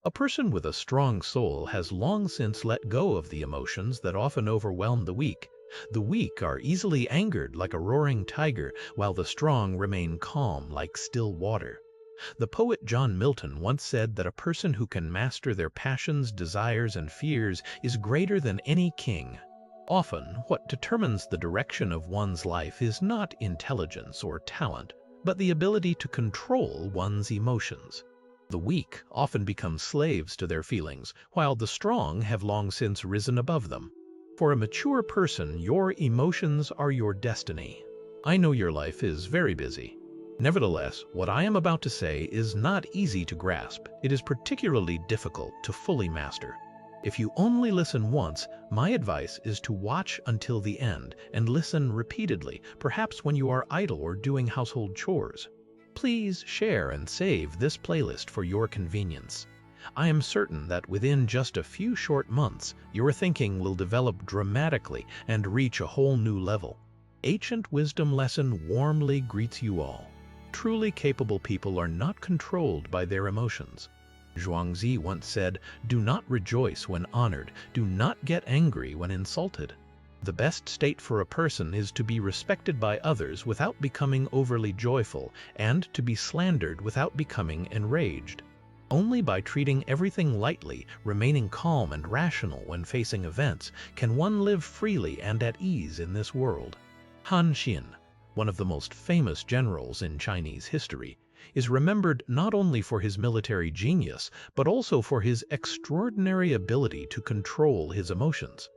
A person with a strong soul has long since let go of the emotions that often overwhelm the weak. The weak are easily angered like a roaring tiger, while the strong remain calm like still water. The poet John Milton once said that a person who can master their passions, desires, and fears is greater than any king. Often, what determines the direction of one's life is not intelligence or talent, but the ability to control one's emotions. The weak often become slaves to their feelings, while the strong have long since risen above them. For a mature person, your emotions are your destiny. I know your life is very busy. Nevertheless, what I am about to say is not easy to grasp. It is particularly difficult to fully master. If you only listen once, my advice is to watch until the end and listen repeatedly, perhaps when you are idle or doing household chores. Please share and save this playlist for your convenience. I am certain that within just a few short months, your thinking will develop dramatically and reach a whole new level. Ancient Wisdom Lesson warmly greets you all. Truly capable people are not controlled by their emotions. Zhuangzi once said, "Do not rejoice when honored, do not get angry when insulted." The best state for a person is to be respected by others without becoming overly joyful, and to be slandered without becoming enraged. Only by treating everything lightly, remaining calm and rational when facing events, can one live freely and at ease in this world. Han Xin, one of the most famous generals in Chinese history, is remembered not only for his military genius, but also for his extraordinary ability to control his emotions.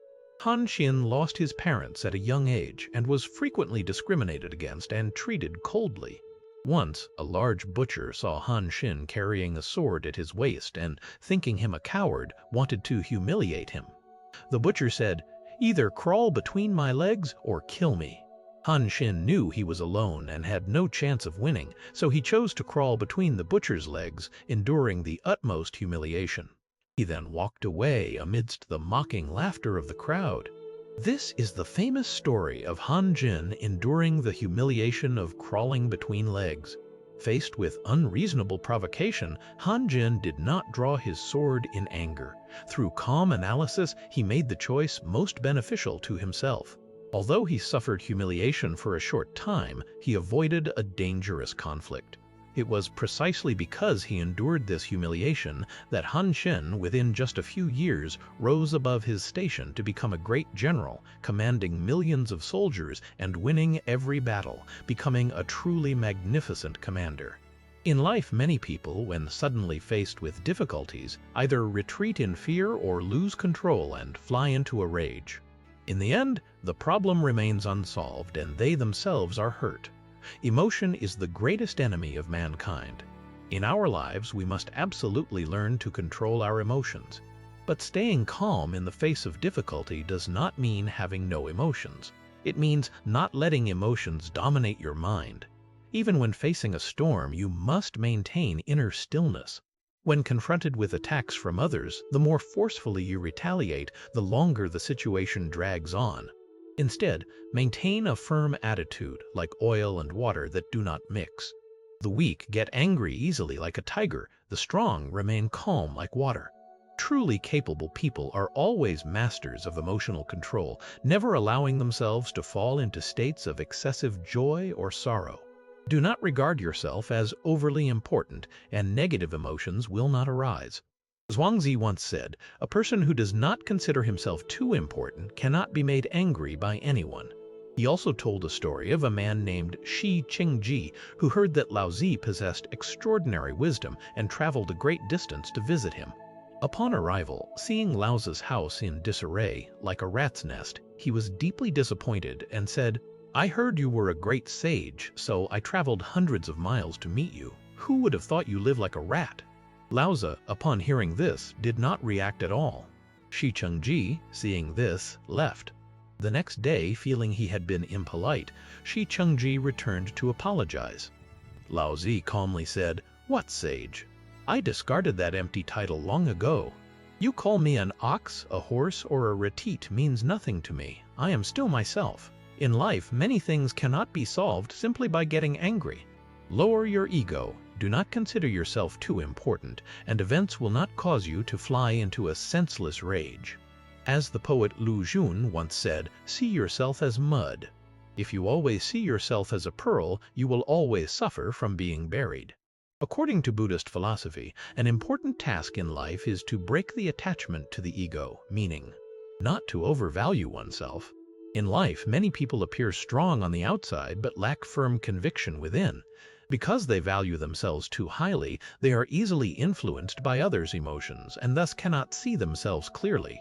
Han Xin lost his parents at a young age and was frequently discriminated against and treated coldly. Once, a large butcher saw Han Xin carrying a sword at his waist and, thinking him a coward, wanted to humiliate him. The butcher said, "Either crawl between my legs or kill me." Han Xin knew he was alone and had no chance of winning, so he chose to crawl between the butcher's legs, enduring the utmost humiliation. He then walked away amidst the mocking laughter of the crowd. This is the famous story of Han Xin enduring the humiliation of crawling between legs. Faced with unreasonable provocation, Han Xin did not draw his sword in anger. Through calm analysis, he made the choice most beneficial to himself. Although he suffered humiliation for a short time, he avoided a dangerous conflict. It was precisely because he endured this humiliation that Han Xin, within just a few years, rose above his station to become a great general, commanding millions of soldiers and winning every battle, becoming a truly magnificent commander. In life, many people, when suddenly faced with difficulties, either retreat in fear or lose control and fly into a rage. In the end, the problem remains unsolved and they themselves are hurt. Emotion is the greatest enemy of mankind. In our lives, we must absolutely learn to control our emotions. But staying calm in the face of difficulty does not mean having no emotions. It means not letting emotions dominate your mind. Even when facing a storm, you must maintain inner stillness. When confronted with attacks from others, the more forcefully you retaliate, the longer the situation drags on. Instead, maintain a firm attitude, like oil and water that do not mix. The weak get angry easily like a tiger, the strong remain calm like water. Truly capable people are always masters of emotional control, never allowing themselves to fall into states of excessive joy or sorrow. Do not regard yourself as overly important, and negative emotions will not arise. Zhuangzi once said, "A person who does not consider himself too important cannot be made angry by anyone." He also told a story of a man named Shi Qingji who heard that Laozi possessed extraordinary wisdom and traveled a great distance to visit him. Upon arrival, seeing Laozi's house in disarray, like a rat's nest, he was deeply disappointed and said, "I heard you were a great sage, so I traveled hundreds of miles to meet you. Who would have thought you lived like a rat?" Laozi, upon hearing this, did not react at all. Shi Chengji, seeing this, left. The next day, feeling he had been impolite, Shi Chengji returned to apologize. Laozi calmly said, "What sage? I discarded that empty title long ago. You call me an ox, a horse, or a retit means nothing to me. I am still myself. In life, many things cannot be solved simply by getting angry. Lower your ego, Do not consider yourself too important, and events will not cause you to fly into a senseless rage. As the poet Lu Xun once said, see yourself as mud. If you always see yourself as a pearl, you will always suffer from being buried. According to Buddhist philosophy, an important task in life is to break the attachment to the ego, meaning not to overvalue oneself. In life, many people appear strong on the outside but lack firm conviction within. Because they value themselves too highly, they are easily influenced by others' emotions and thus cannot see themselves clearly.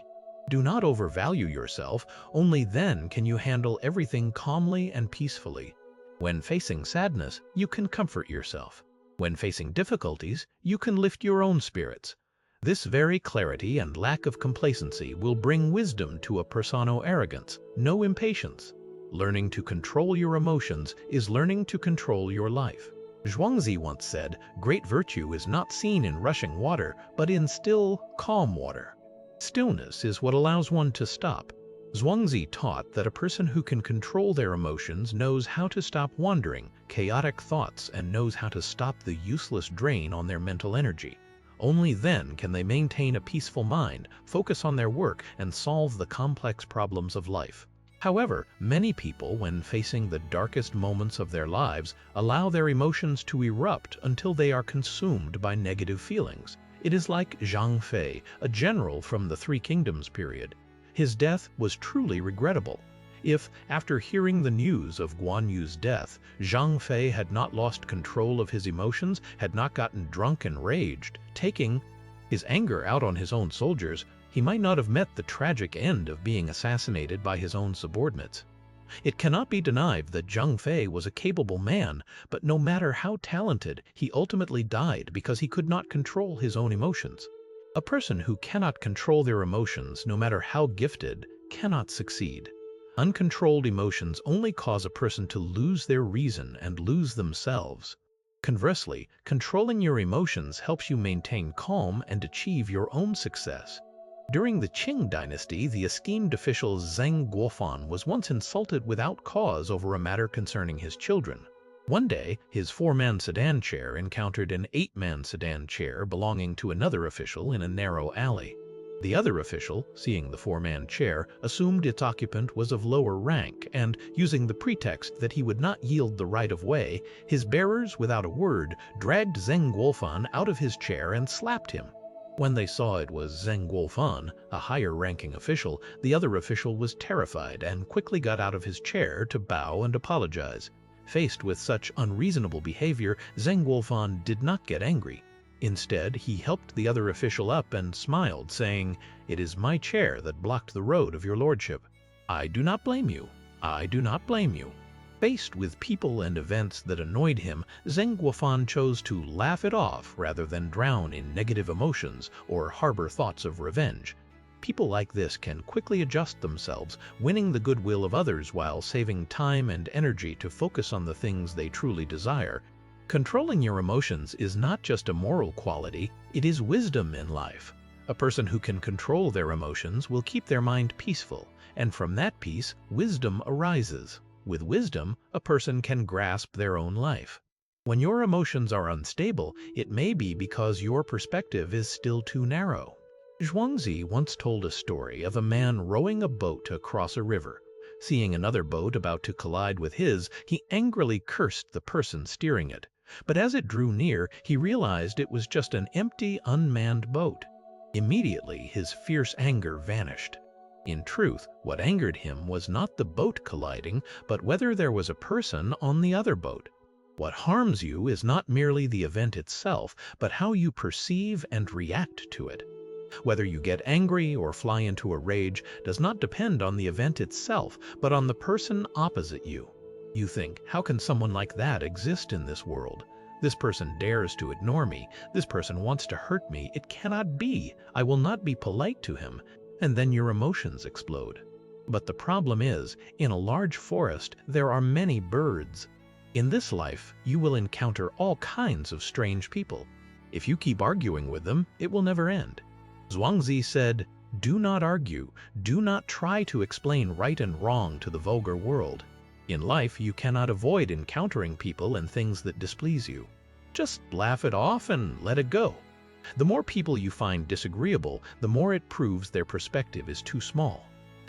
Do not overvalue yourself, only then can you handle everything calmly and peacefully. When facing sadness, you can comfort yourself. When facing difficulties, you can lift your own spirits. This very clarity and lack of complacency will bring wisdom to a persona arrogance, no impatience. Learning to control your emotions is learning to control your life. Zhuangzi once said, great virtue is not seen in rushing water, but in still, calm water. Stillness is what allows one to stop. Zhuangzi taught that a person who can control their emotions knows how to stop wandering, chaotic thoughts, and knows how to stop the useless drain on their mental energy. Only then can they maintain a peaceful mind, focus on their work, and solve the complex problems of life. However, many people, when facing the darkest moments of their lives, allow their emotions to erupt until they are consumed by negative feelings. It is like Zhang Fei, a general from the Three Kingdoms period. His death was truly regrettable. If, after hearing the news of Guan Yu's death, Zhang Fei had not lost control of his emotions, had not gotten drunk and raged, taking his anger out on his own soldiers, he might not have met the tragic end of being assassinated by his own subordinates. It cannot be denied that Zhang Fei was a capable man, but no matter how talented, he ultimately died because he could not control his own emotions. A person who cannot control their emotions, no matter how gifted, cannot succeed. Uncontrolled emotions only cause a person to lose their reason and lose themselves. Conversely, controlling your emotions helps you maintain calm and achieve your own success. During the Qing dynasty, the esteemed official Zheng Guofan was once insulted without cause over a matter concerning his children. One day, his 4-man sedan chair encountered an 8-man sedan chair belonging to another official in a narrow alley. The other official, seeing the 4-man chair, assumed its occupant was of lower rank and, using the pretext that he would not yield the right of way, his bearers, without a word, dragged Zheng Guofan out of his chair and slapped him. When they saw it was Zheng Guofan, a higher-ranking official, the other official was terrified and quickly got out of his chair to bow and apologize. Faced with such unreasonable behavior, Zheng Guofan did not get angry. Instead, he helped the other official up and smiled, saying, "It is my chair that blocked the road of your lordship. I do not blame you. I do not blame you." Faced with people and events that annoyed him, Zheng Guofan chose to laugh it off rather than drown in negative emotions or harbor thoughts of revenge. People like this can quickly adjust themselves, winning the goodwill of others while saving time and energy to focus on the things they truly desire. Controlling your emotions is not just a moral quality, it is wisdom in life. A person who can control their emotions will keep their mind peaceful, and from that peace, wisdom arises. With wisdom, a person can grasp their own life. When your emotions are unstable, it may be because your perspective is still too narrow. Zhuangzi once told a story of a man rowing a boat across a river. Seeing another boat about to collide with his, he angrily cursed the person steering it. But as it drew near, he realized it was just an empty, unmanned boat. Immediately, his fierce anger vanished. In truth, what angered him was not the boat colliding, but whether there was a person on the other boat. What harms you is not merely the event itself, but how you perceive and react to it. Whether you get angry or fly into a rage does not depend on the event itself, but on the person opposite you. You think, how can someone like that exist in this world? This person dares to ignore me. This person wants to hurt me. It cannot be. I will not be polite to him. And then your emotions explode. But the problem is, in a large forest, there are many birds. In this life, you will encounter all kinds of strange people. If you keep arguing with them, it will never end. Zhuangzi said, "Do not argue. Do not try to explain right and wrong to the vulgar world. In life, you cannot avoid encountering people and things that displease you. Just laugh it off and let it go. The more people you find disagreeable, the more it proves their perspective is too small.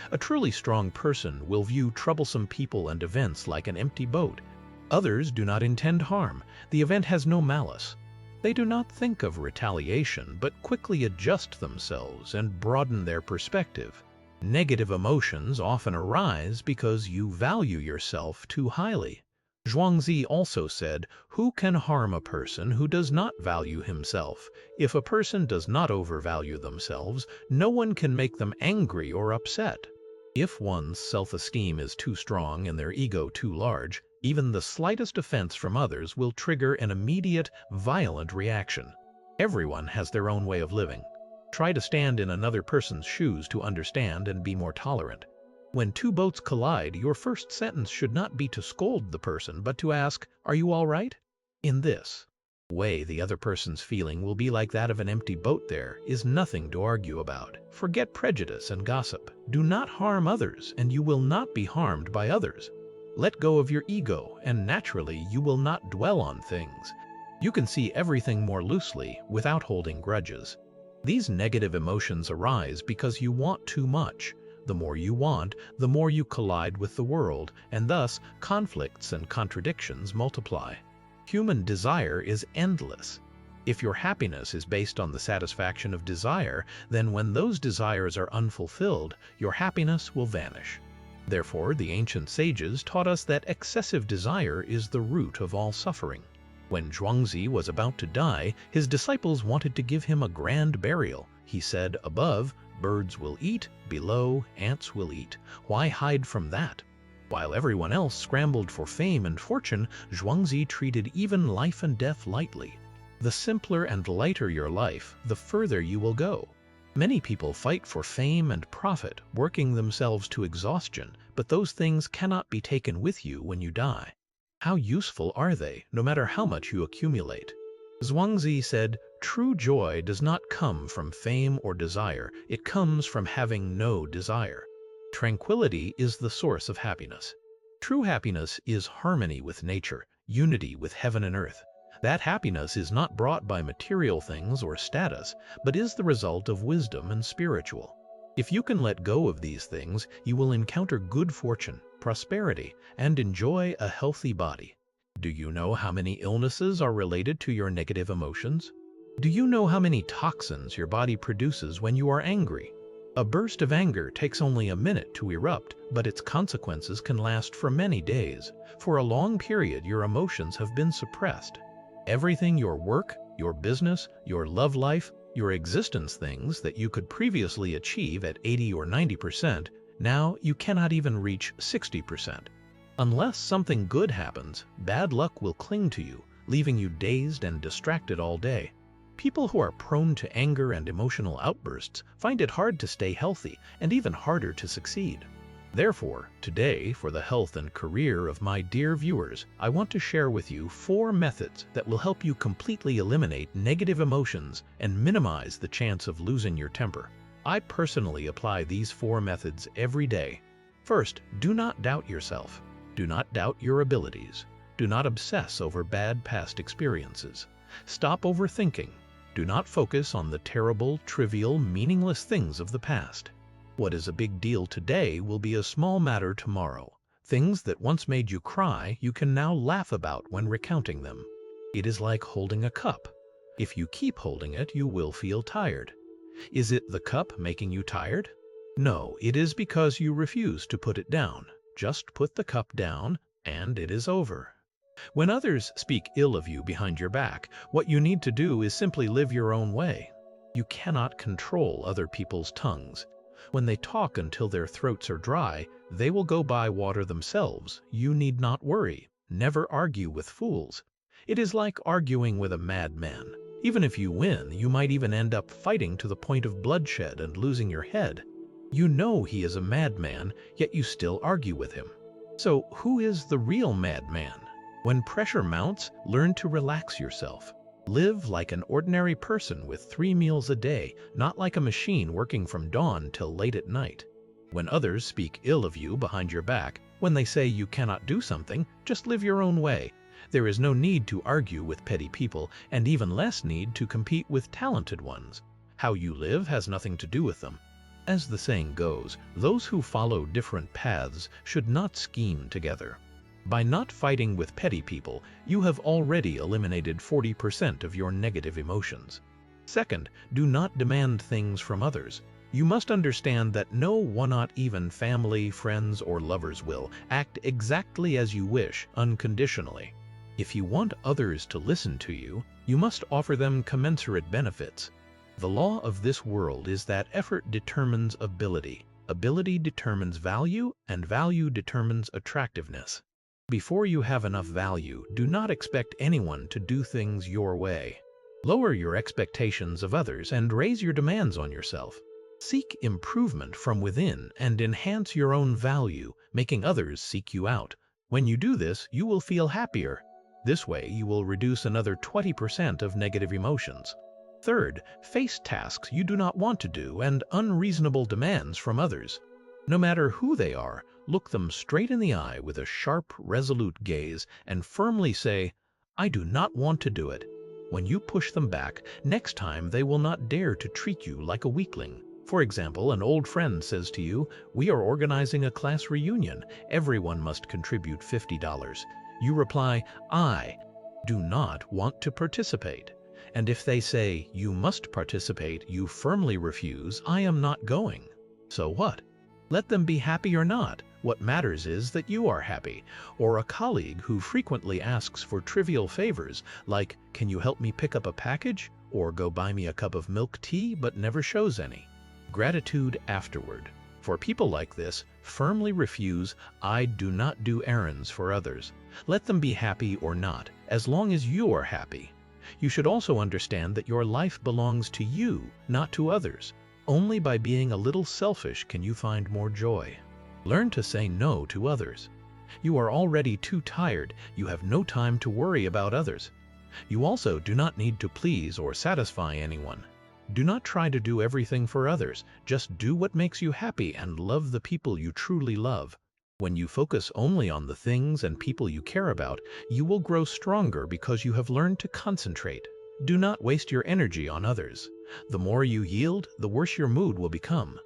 A truly strong person will view troublesome people and events like an empty boat. Others do not intend harm. The event has no malice. They do not think of retaliation, but quickly adjust themselves and broaden their perspective. Negative emotions often arise because you value yourself too highly. Zhuangzi also said, "Who can harm a person who does not value himself? If a person does not overvalue themselves, no one can make them angry or upset." If one's self-esteem is too strong and their ego too large, even the slightest offense from others will trigger an immediate, violent reaction. Everyone has their own way of living. Try to stand in another person's shoes to understand and be more tolerant. When two boats collide, your first sentence should not be to scold the person, but to ask, "Are you all right?" In this way, the other person's feeling will be like that of an empty boat. There is nothing to argue about. Forget prejudice and gossip. Do not harm others, and you will not be harmed by others. Let go of your ego, and naturally you will not dwell on things. You can see everything more loosely without holding grudges. These negative emotions arise because you want too much. The more you want, the more you collide with the world, and thus conflicts and contradictions multiply. Human desire is endless. If your happiness is based on the satisfaction of desire, then when those desires are unfulfilled, your happiness will vanish. Therefore, the ancient sages taught us that excessive desire is the root of all suffering. When Zhuangzi was about to die, his disciples wanted to give him a grand burial. He said, "Above, birds will eat, below, ants will eat. Why hide from that?" While everyone else scrambled for fame and fortune, Zhuangzi treated even life and death lightly. The simpler and lighter your life, the further you will go. Many people fight for fame and profit, working themselves to exhaustion, but those things cannot be taken with you when you die. How useful are they, no matter how much you accumulate? Zhuangzi said, "True joy does not come from fame or desire, it comes from having no desire." Tranquility is the source of happiness. True happiness is harmony with nature, unity with heaven and earth. That happiness is not brought by material things or status, but is the result of wisdom and spiritual. If you can let go of these things, you will encounter good fortune, prosperity, and enjoy a healthy body. Do you know how many illnesses are related to your negative emotions? Do you know how many toxins your body produces when you are angry? A burst of anger takes only a minute to erupt, but its consequences can last for many days. For a long period, your emotions have been suppressed. Everything, your work, your business, your love life, your existence, things that you could previously achieve at 80 or 90%, now you cannot even reach 60%. Unless something good happens, bad luck will cling to you, leaving you dazed and distracted all day. People who are prone to anger and emotional outbursts find it hard to stay healthy and even harder to succeed. Therefore, today, for the health and career of my dear viewers, I want to share with you 4 methods that will help you completely eliminate negative emotions and minimize the chance of losing your temper. I personally apply these 4 methods every day. First, do not doubt yourself. Do not doubt your abilities. Do not obsess over bad past experiences. Stop overthinking. Do not focus on the terrible, trivial, meaningless things of the past. What is a big deal today will be a small matter tomorrow. Things that once made you cry, you can now laugh about when recounting them. It is like holding a cup. If you keep holding it, you will feel tired. Is it the cup making you tired? No, it is because you refuse to put it down. Just put the cup down, and it is over. When others speak ill of you behind your back, what you need to do is simply live your own way. You cannot control other people's tongues. When they talk until their throats are dry, they will go buy water themselves. You need not worry. Never argue with fools. It is like arguing with a madman. Even if you win, you might even end up fighting to the point of bloodshed and losing your head. You know he is a madman, yet you still argue with him. So who is the real madman? When pressure mounts, learn to relax yourself. Live like an ordinary person with 3 meals a day, not like a machine working from dawn till late at night. When others speak ill of you behind your back, when they say you cannot do something, just live your own way. There is no need to argue with petty people, and even less need to compete with talented ones. How you live has nothing to do with them. As the saying goes, those who follow different paths should not scheme together. By not fighting with petty people, you have already eliminated 40% of your negative emotions. Second, do not demand things from others. You must understand that no one, not even family, friends, or lovers, will act exactly as you wish unconditionally. If you want others to listen to you, you must offer them commensurate benefits. The law of this world is that effort determines ability, ability determines value, and value determines attractiveness. Before you have enough value, do not expect anyone to do things your way. Lower your expectations of others and raise your demands on yourself. Seek improvement from within and enhance your own value, making others seek you out. When you do this, you will feel happier. This way, you will reduce another 20% of negative emotions. Third, face tasks you do not want to do and unreasonable demands from others. No matter who they are, look them straight in the eye with a sharp, resolute gaze and firmly say, "I do not want to do it." When you push them back, next time they will not dare to treat you like a weakling. For example, an old friend says to you, "We are organizing a class reunion. Everyone must contribute $50. You reply, "I do not want to participate." And if they say, "You must participate," you firmly refuse, "I am not going." So what? Let them be happy or not. What matters is that you are happy. Or a colleague who frequently asks for trivial favors, like, "Can you help me pick up a package?" or "Go buy me a cup of milk tea," but never shows any. Gratitude afterward. For people like this, firmly refuse, "I do not do errands for others." Let them be happy or not, as long as you are happy. You should also understand that your life belongs to you, not to others. Only by being a little selfish can you find more joy. Learn to say no to others. You are already too tired. You have no time to worry about others. You also do not need to please or satisfy anyone. Do not try to do everything for others. Just do what makes you happy and love the people you truly love. When you focus only on the things and people you care about, you will grow stronger because you have learned to concentrate. Do not waste your energy on others. The more you yield, the worse your mood will become.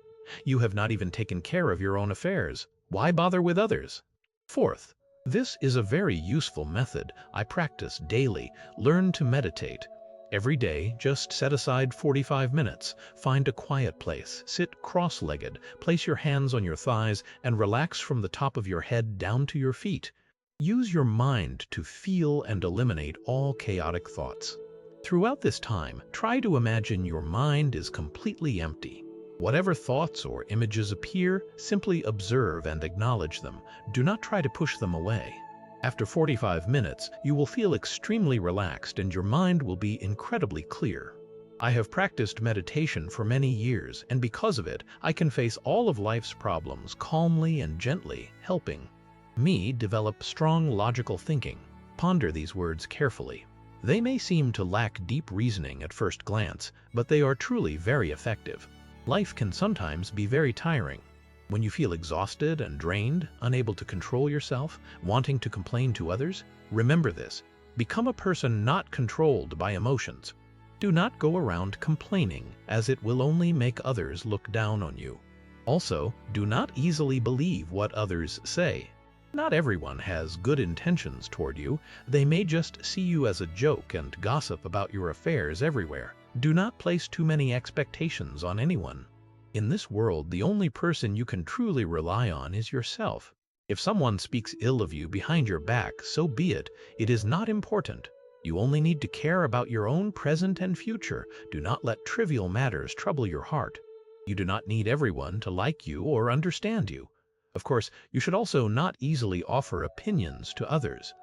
You have not even taken care of your own affairs. Why bother with others? Fourth, this is a very useful method I practice daily. Learn to meditate. Every day, just set aside 45 minutes. Find a quiet place, sit cross-legged, place your hands on your thighs, and relax from the top of your head down to your feet. Use your mind to feel and eliminate all chaotic thoughts. Throughout this time, try to imagine your mind is completely empty. Whatever thoughts or images appear, simply observe and acknowledge them. Do not try to push them away. After 45 minutes, you will feel extremely relaxed and your mind will be incredibly clear. I have practiced meditation for many years, and because of it, I can face all of life's problems calmly and gently, helping me develop strong logical thinking. Ponder these words carefully. They may seem to lack deep reasoning at first glance, but they are truly very effective. Life can sometimes be very tiring. When you feel exhausted and drained, unable to control yourself, wanting to complain to others, remember this. Become a person not controlled by emotions. Do not go around complaining, as it will only make others look down on you. Also, do not easily believe what others say. Not everyone has good intentions toward you. They may just see you as a joke and gossip about your affairs everywhere. Do not place too many expectations on anyone. In this world, the only person you can truly rely on is yourself. If someone speaks ill of you behind your back, so be it. It is not important. You only need to care about your own present and future. Do not let trivial matters trouble your heart. You do not need everyone to like you or understand you. Of course, you should also not easily offer opinions to others.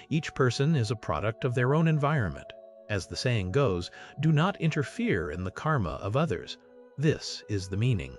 Each person is a product of their own environment. As the saying goes, do not interfere in the karma of others. This is the meaning.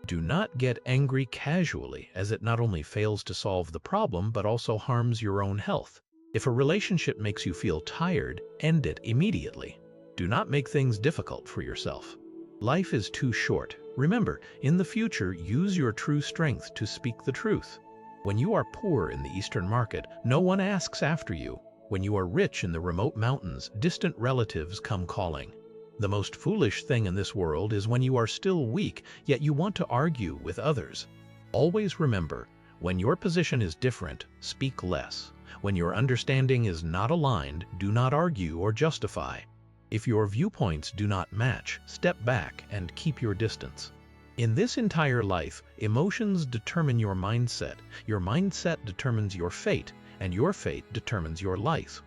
Do not get angry casually, as it not only fails to solve the problem but also harms your own health. If a relationship makes you feel tired, end it immediately. Do not make things difficult for yourself. Life is too short. Remember, in the future, use your true strength to speak the truth. When you are poor in the Eastern market, no one asks after you. When you are rich in the remote mountains, distant relatives come calling. The most foolish thing in this world is when you are still weak, yet you want to argue with others. Always remember, when your position is different, speak less. When your understanding is not aligned, do not argue or justify. If your viewpoints do not match, step back and keep your distance. In this entire life, emotions determine your mindset determines your fate, and your fate determines your life.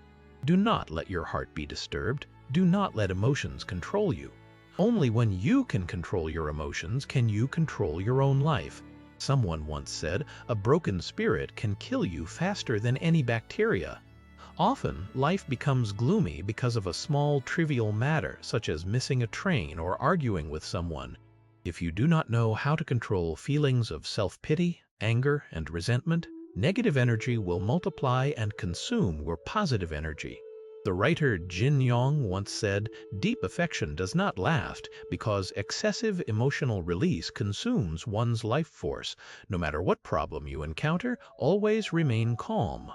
Do not let your heart be disturbed. Do not let emotions control you. Only when you can control your emotions can you control your own life. Someone once said, a broken spirit can kill you faster than any bacteria. Often, life becomes gloomy because of a small, trivial matter, such as missing a train or arguing with someone. If you do not know how to control feelings of self-pity, anger, and resentment, negative energy will multiply and consume your positive energy. The writer Jin Yong once said, deep affection does not last because excessive emotional release consumes one's life force. No matter what problem you encounter, always remain calm.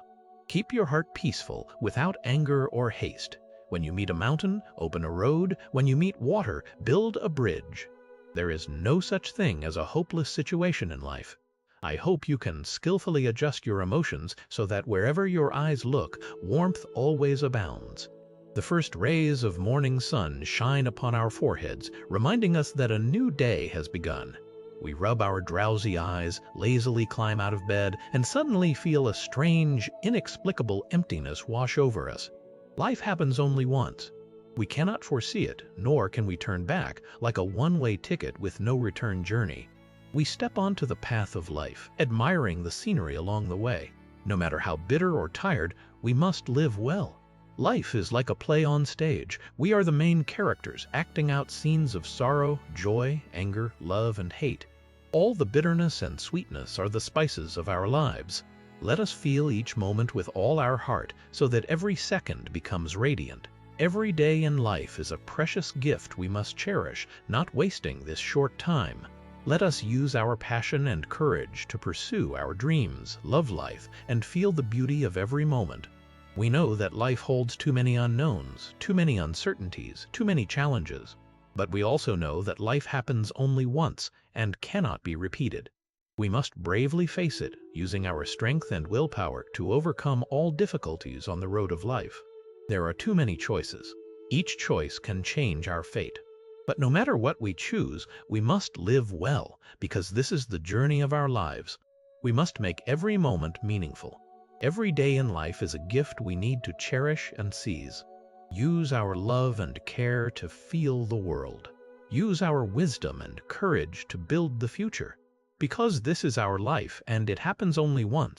Keep your heart peaceful without anger or haste. When you meet a mountain, open a road. When you meet water, build a bridge. There is no such thing as a hopeless situation in life. I hope you can skillfully adjust your emotions so that wherever your eyes look, warmth always abounds. The first rays of morning sun shine upon our foreheads, reminding us that a new day has begun. We rub our drowsy eyes, lazily climb out of bed, and suddenly feel a strange, inexplicable emptiness wash over us. Life happens only once. We cannot foresee it, nor can we turn back, like a one-way ticket with no return journey. We step onto the path of life, admiring the scenery along the way. No matter how bitter or tired, we must live well. Life is like a play on stage. We are the main characters, acting out scenes of sorrow, joy, anger, love, and hate. All the bitterness and sweetness are the spices of our lives. Let us feel each moment with all our heart, so that every second becomes radiant. Every day in life is a precious gift we must cherish, not wasting this short time. Let us use our passion and courage to pursue our dreams, love life, and feel the beauty of every moment. We know that life holds too many unknowns, too many uncertainties, too many challenges. But we also know that life happens only once and cannot be repeated. We must bravely face it, using our strength and willpower to overcome all difficulties on the road of life. There are too many choices. Each choice can change our fate. But no matter what we choose, we must live well, because this is the journey of our lives. We must make every moment meaningful. Every day in life is a gift we need to cherish and seize. Use our love and care to feel the world. Use our wisdom and courage to build the future. Because this is our life and it happens only once,